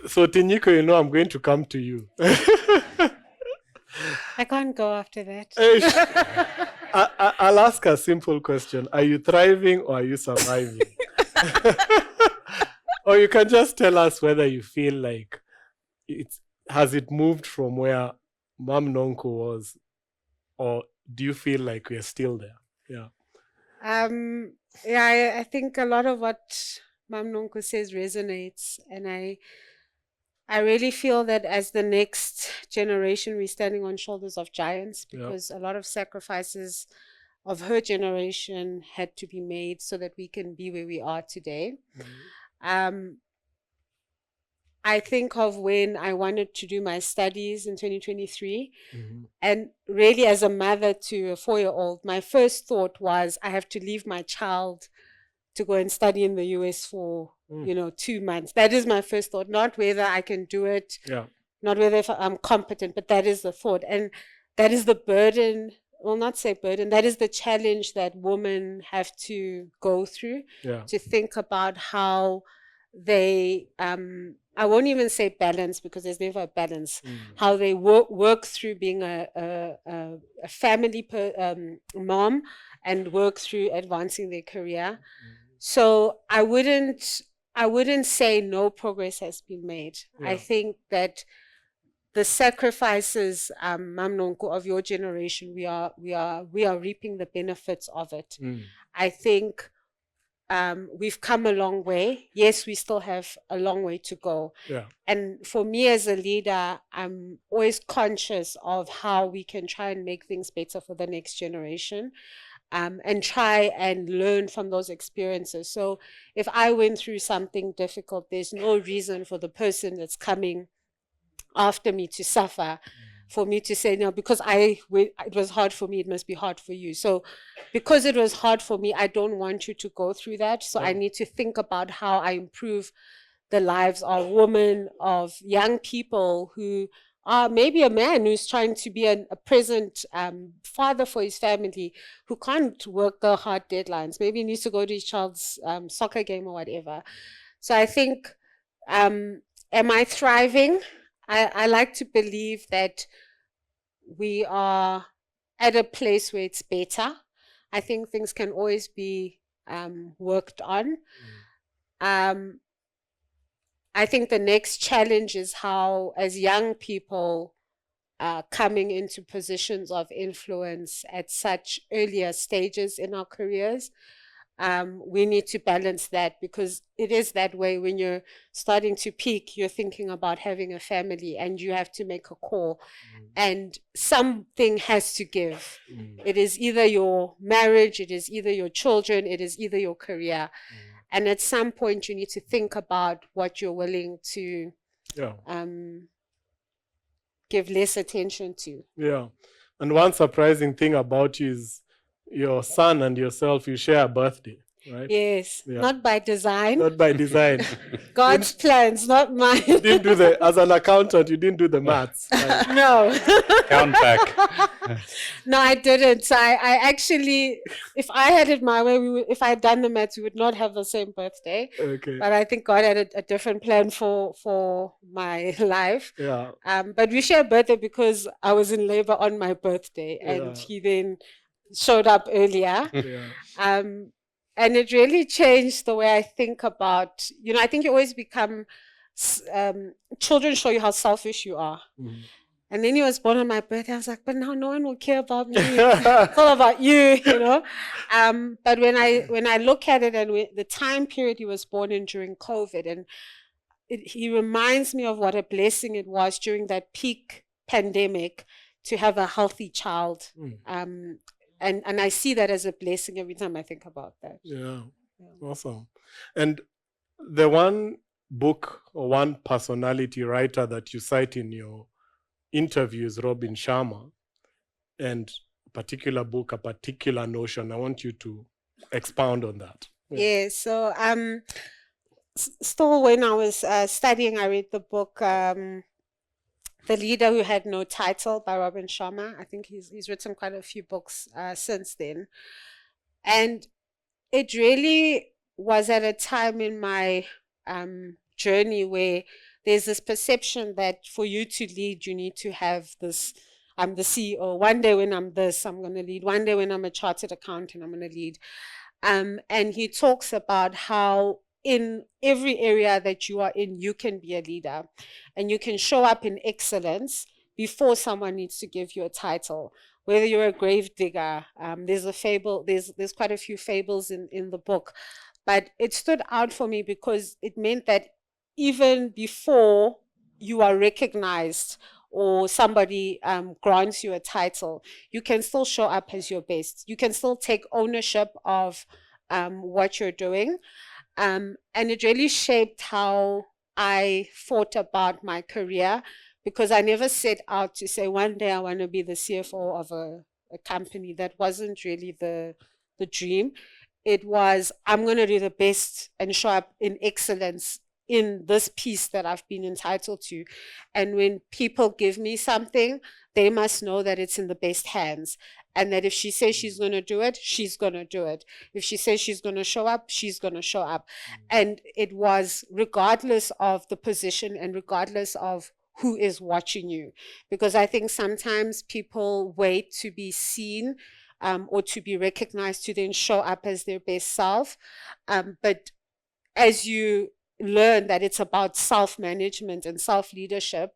So Tinyiko, I'm going to come to you. I can't go after that. I'll ask a simple question. Are you thriving or are you surviving? Or you can just tell us whether you feel like has it moved from where Mam Nonko was, or do you feel like we're still there? Yeah. I think a lot of what Mam Nonko says resonates, and I really feel that as the next generation, we're standing on shoulders of giants, because a lot of sacrifices of her generation had to be made so that we can be where we are today. I think of when I wanted to do my studies in 2023, and really as a mother to a 4-year-old, my first thought was I have to leave my child to go and study in the US for 2 months. That is my first thought, not whether I can do it, not whether if I'm competent, but that is the thought. And that is the burden, well, not say burden, that is the challenge that women have to go through, to think about how they, I won't even say balance, because there's never a balance, how they work through being a family mom and work through advancing their career. So I wouldn't say no progress has been made. I think that the sacrifices, Mam Nonko, of your generation, we are reaping the benefits of it. I think we've come a long way. Yes, we still have a long way to go. And for me as a leader, I'm always conscious of how we can try and make things better for the next generation. And try and learn from those experiences. So if I went through something difficult, there's no reason for the person that's coming after me to suffer, for me to say, no, because it was hard for me, it must be hard for you. So because it was hard for me, I don't want you to go through that. So I need to think about how I improve the lives of women, of young people who are maybe a man who's trying to be a present father for his family, who can't work the hard deadlines. Maybe he needs to go to his child's soccer game or whatever. So I think, am I thriving? I like to believe that we are at a place where it's better. I think things can always be worked on. I think the next challenge is how, as young people coming into positions of influence at such earlier stages in our careers, we need to balance that, because it is that way. When you're starting to peak, you're thinking about having a family and you have to make a call, and something has to give. It is either your marriage, it is either your children, it is either your career. And at some point, you need to think about what you're willing to give less attention to. Yeah. And one surprising thing about you is your son and yourself, you share a birthday, right? Yes. Not by design. Not by design. God's plans, not mine. You didn't do as an accountant, you didn't do the maths. Right? No. Count back. No, I didn't. So I actually, if I had it my way, if I had done the maths, we would not have the same birthday. Okay. But I think God had a different plan for my life. Yeah. But we share a birthday because I was in labor on my birthday, and he then showed up earlier. And it really changed the way I think about, I think you always become, children show you how selfish you are. And then he was born on my birthday. I was like, but now no one will care about me. It's all about you, But when I look at it, and the time period he was born in during COVID, and he reminds me of what a blessing it was during that peak pandemic to have a healthy child. And I see that as a blessing every time I think about that. Yeah. Awesome. And the one book or one personality writer that you cite in your interview is Robin Sharma, and a particular book, a particular notion. I want you to expound on that. Yeah. So still when I was studying, I read the book The Leader Who Had No Title by Robin Sharma. I think he's written quite a few books since then. And it really was at a time in my journey where there's this perception that for you to lead, you need to have this, I'm the CEO. One day when I'm this, I'm going to lead. One day when I'm a chartered accountant, I'm going to lead. And he talks about how in every area that you are in, you can be a leader and you can show up in excellence before someone needs to give you a title. Whether you're a grave digger, there's a fable, there's quite a few fables in the book, but it stood out for me because it meant that even before you are recognized or somebody grants you a title, you can still show up as your best. You can still take ownership of what you're doing. And it really shaped how I thought about my career, because I never set out to say one day I want to be the CFO of a company. That wasn't really the dream. It was, I'm going to do the best and show up in excellence in this piece that I've been entitled to. And when people give me something, they must know that it's in the best hands. And that if she says she's going to do it, she's going to do it. If she says she's going to show up, she's going to show up. And it was regardless of the position and regardless of who is watching you. Because I think sometimes people wait to be seen or to be recognized to then show up as their best self. But as you learn that it's about self-management and self-leadership,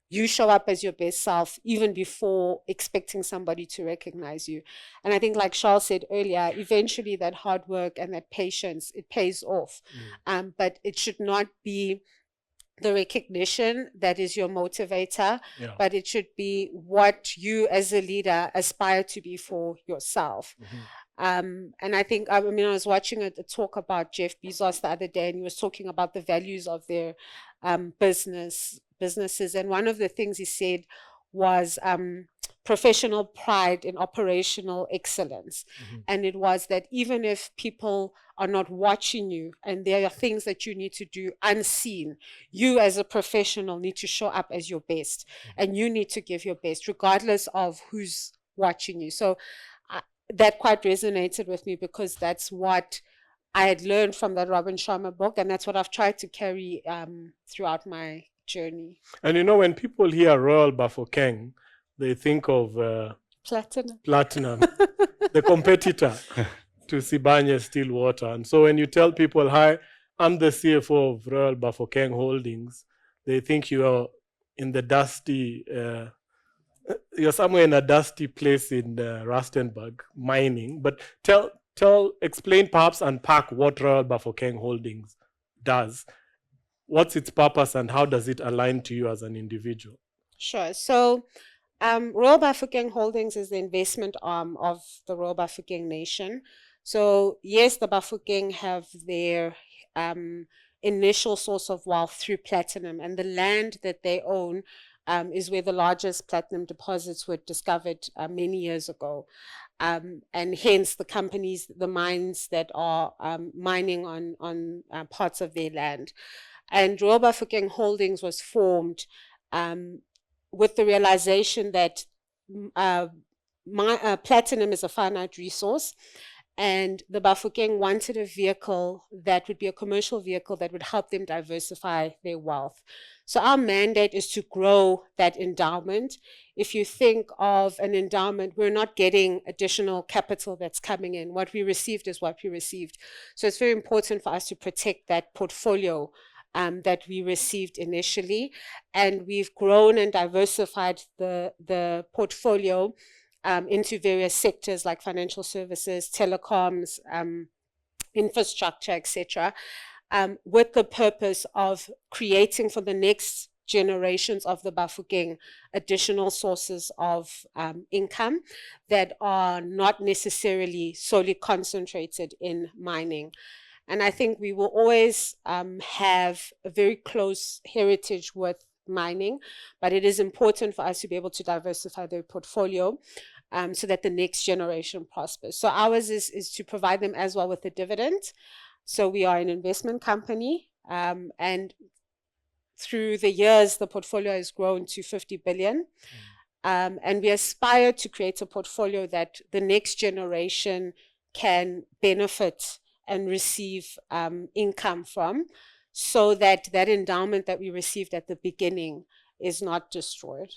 you show up as your best self even before expecting somebody to recognize you. And I think, like Charles said earlier, eventually that hard work and that patience, it pays off. But it should not be the recognition that is your motivator, but it should be what you as a leader aspire to be for yourself. And I think, I mean, I was watching a talk about Jeff Bezos the other day, and he was talking about the values of their businesses. And one of the things he said was professional pride in operational excellence. And it was that even if people are not watching you and there are things that you need to do unseen, you as a professional need to show up as your best, and you need to give your best regardless of who's watching you. So that quite resonated with me, because that's what I had learned from that Robin Sharma book, and that's what I've tried to carry throughout my journey. And you know, when people hear Royal Bafokeng, they think of Platinum, the competitor to Sibanye Stillwater. And so when you tell people, hi, I'm the CFO of Royal Bafokeng Holdings, they think you are in the dusty, you're somewhere in a dusty place in Rustenburg, mining. But explain, perhaps unpack what Royal Bafokeng Holdings does. What's its purpose and how does it align to you as an individual? Sure. So Royal Bafokeng Holdings is the investment arm of the Royal Bafokeng Nation. So yes, the Bafokeng have their initial source of wealth through platinum, and the land that they own is where the largest platinum deposits were discovered many years ago. And hence the companies, the mines that are mining on parts of their land. And Royal Bafokeng Holdings was formed with the realization that platinum is a finite resource, and the Bafokeng wanted a vehicle that would be a commercial vehicle that would help them diversify their wealth. So our mandate is to grow that endowment. If you think of an endowment, we're not getting additional capital that's coming in. What we received is what we received. So it's very important for us to protect that portfolio that we received initially. And we've grown and diversified the portfolio into various sectors like financial services, telecoms, infrastructure, etc., with the purpose of creating for the next generations of the Bafokeng additional sources of income that are not necessarily solely concentrated in mining. And I think we will always have a very close heritage with mining, but it is important for us to be able to diversify their portfolio so that the next generation prospers. So ours is to provide them as well with a dividend. So we are an investment company, and through the years, the portfolio has grown to 50 billion. And we aspire to create a portfolio that the next generation can benefit and receive income from. so that that endowment that we received at the beginning is not destroyed.